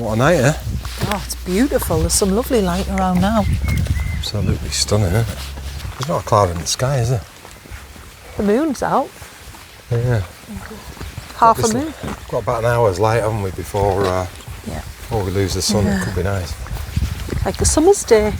What a night, eh? Oh, it's beautiful. There's some lovely light around now. Absolutely stunning, isn't it? There's not a cloud in the sky, is there? The moon's out. Yeah. Half a moon. We've got about an hour's light, haven't we, before we lose the sun. Yeah. It could be nice. Like a summer's day.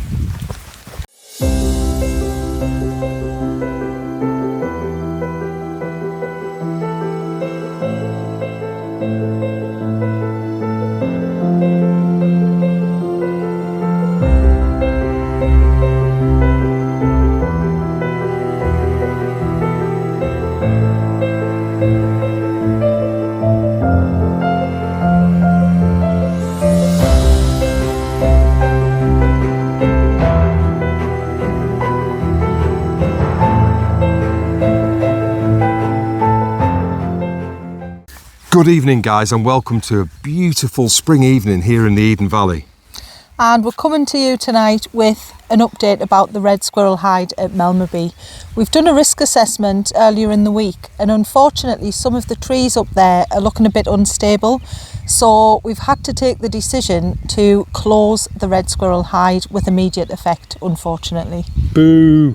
Good evening, guys, and welcome to a beautiful spring evening here in the Eden Valley. And we're coming to you tonight with an update about the red squirrel hide at Melmerby. We've done a risk assessment earlier in the week, and unfortunately some of the trees up there are looking a bit unstable, so we've had to take the decision to close the red squirrel hide with immediate effect, unfortunately. Boo!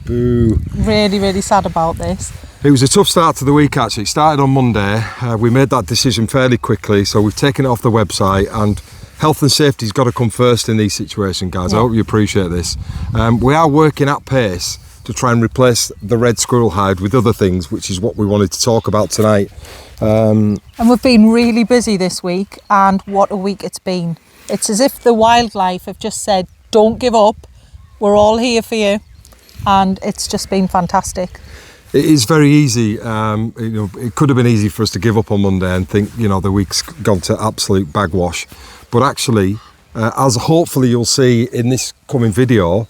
Boo! Really, really sad about this. It was a tough start to the week, actually. It started on Monday. We made that decision fairly quickly, so we've taken it off the website, and health and safety's got to come first in these situations, guys. Yeah. I hope you appreciate this. We are working at pace to try and replace the red squirrel hide with other things, which is what we wanted to talk about tonight. And we've been really busy this week, and what a week it's been. It's as if the wildlife have just said, don't give up, we're all here for you, and it's just been fantastic. It is very easy. It could have been easy for us to give up on Monday and think, the week's gone to absolute bagwash. But actually, as hopefully you'll see in this coming video,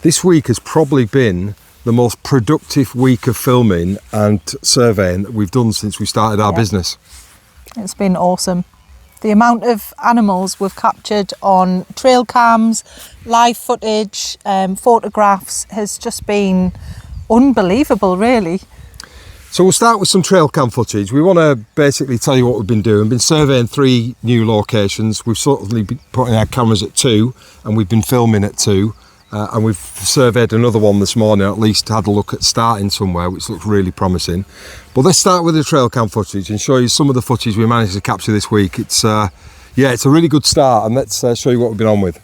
this week has probably been the most productive week of filming and surveying that we've done since we started our business. It's been awesome. The amount of animals we've captured on trail cams, live footage, photographs has just been unbelievable, really. So we'll start with some trail cam footage. We want to basically tell you what we've been doing. We've been surveying 3 new locations. We've certainly been putting our cameras at 2, and we've been filming at 2. And we've surveyed another one this morning, at least had a look at starting somewhere, which looks really promising. But let's start with the trail cam footage and show you some of the footage we managed to capture this week. It's a really good start, and let's show you what we've been on with.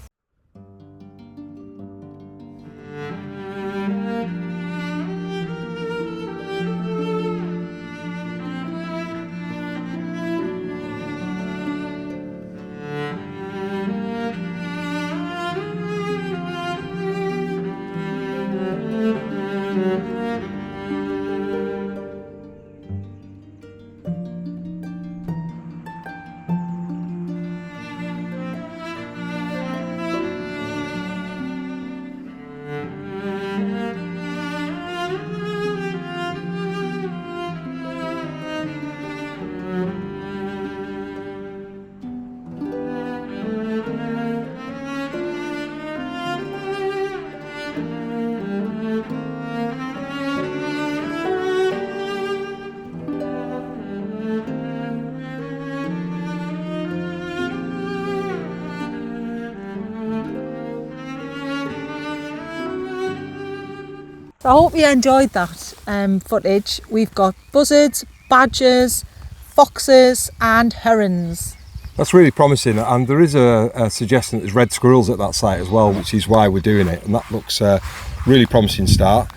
I hope you enjoyed that footage. We've got buzzards, badgers, foxes and herons. That's really promising, and there is a suggestion that there's red squirrels at that site as well, which is why we're doing it, and that looks a really promising start.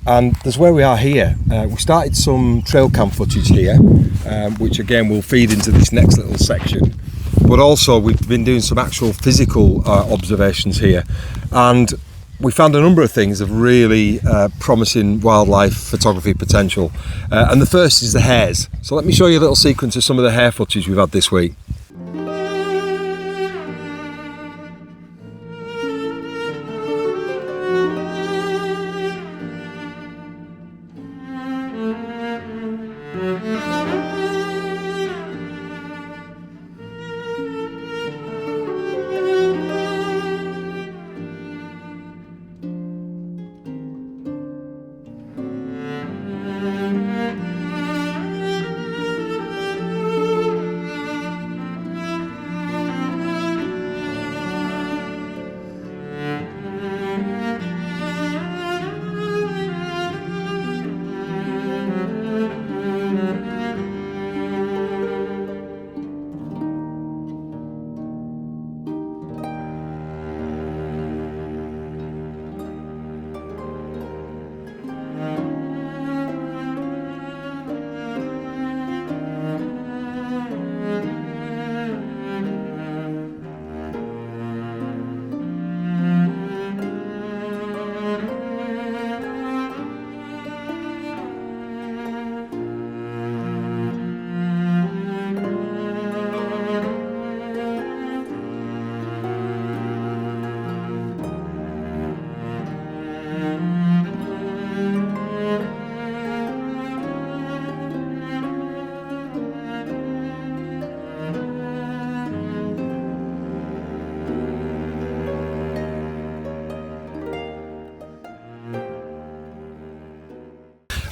And there's where we are here. We started some trail cam footage here, which again will feed into this next little section. But also we've been doing some actual physical observations here, and we found a number of things of really promising wildlife photography potential. And the first is the hares. So let me show you a little sequence of some of the hare footage we've had this week.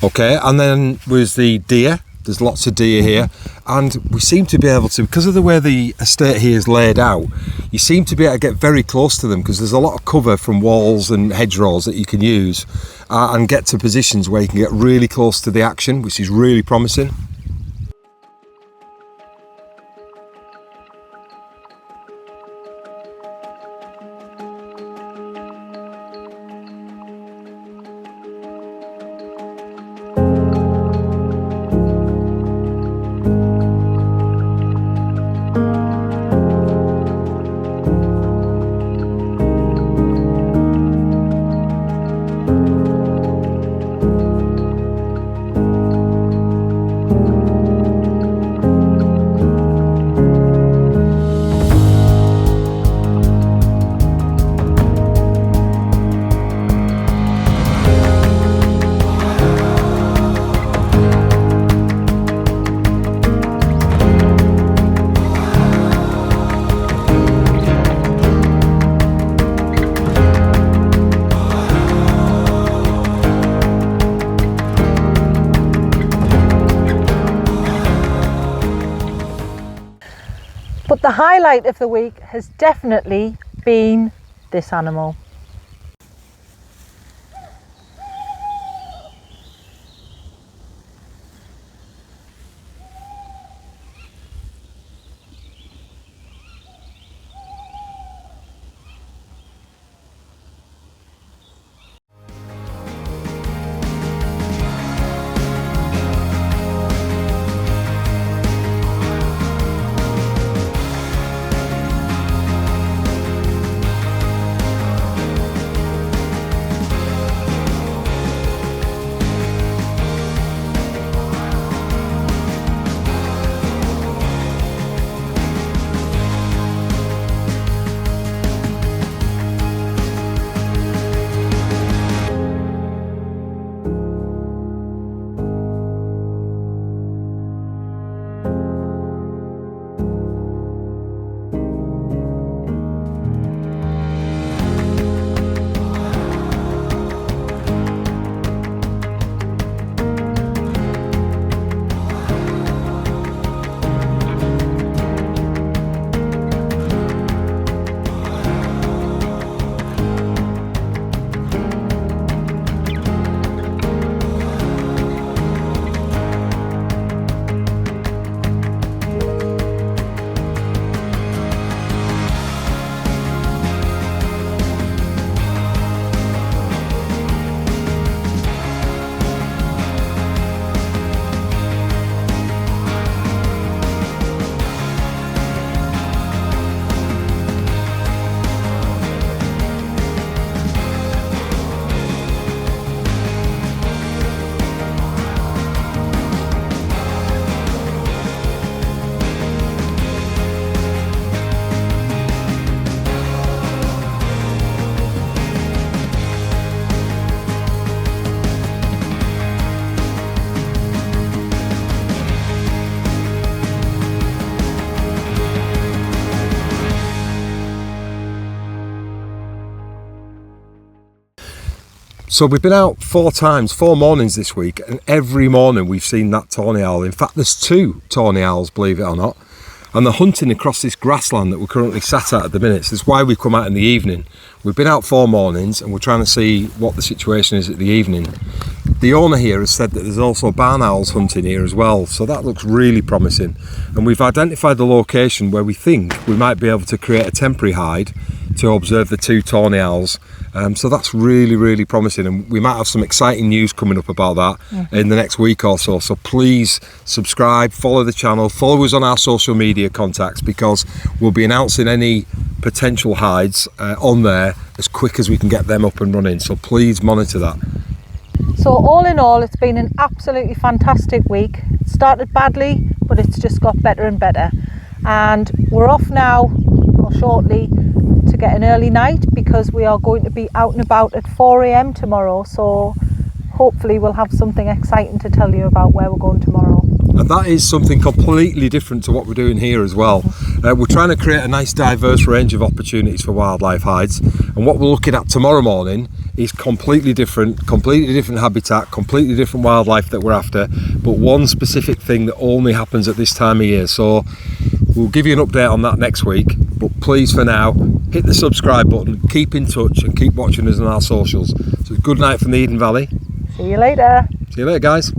Okay, and then was the deer. There's lots of deer here, and we seem to be able to, because of the way the estate here is laid out, you seem to be able to get very close to them because there's a lot of cover from walls and hedgerows that you can use and get to positions where you can get really close to the action, which is really promising. But the highlight of the week has definitely been this animal. So we've been out 4 mornings this week, and every morning we've seen that tawny owl. In fact, there's 2 tawny owls, believe it or not, and they're hunting across this grassland that we're currently sat at the minute. So that's why we come out in the evening. We've been out 4 mornings and we're trying to see what the situation is at the evening. The owner here has said that there's also barn owls hunting here as well, so that looks really promising. And we've identified the location where we think we might be able to create a temporary hide to observe the 2 tawny owls. So that's really, really promising, and we might have some exciting news coming up about that in the next week or so. So please subscribe, follow the channel, follow us on our social media contacts, because we'll be announcing any potential hides on there as quick as we can get them up and running. So please monitor that. So all in all, it's been an absolutely fantastic week. It started badly, but it's just got better and better. And we're off now, or shortly, to get an early night, because we are going to be out and about at 4 AM tomorrow. So hopefully we'll have something exciting to tell you about where we're going tomorrow. And that is something completely different to what we're doing here as well. We're trying to create a nice diverse range of opportunities for wildlife hides, and what we're looking at tomorrow morning is completely different habitat, completely different wildlife that we're after, but one specific thing that only happens at this time of year. So we'll give you an update on that next week, but please for now hit the subscribe button, keep in touch and keep watching us on our socials. So good night from the Eden Valley. See you later. See you later, guys.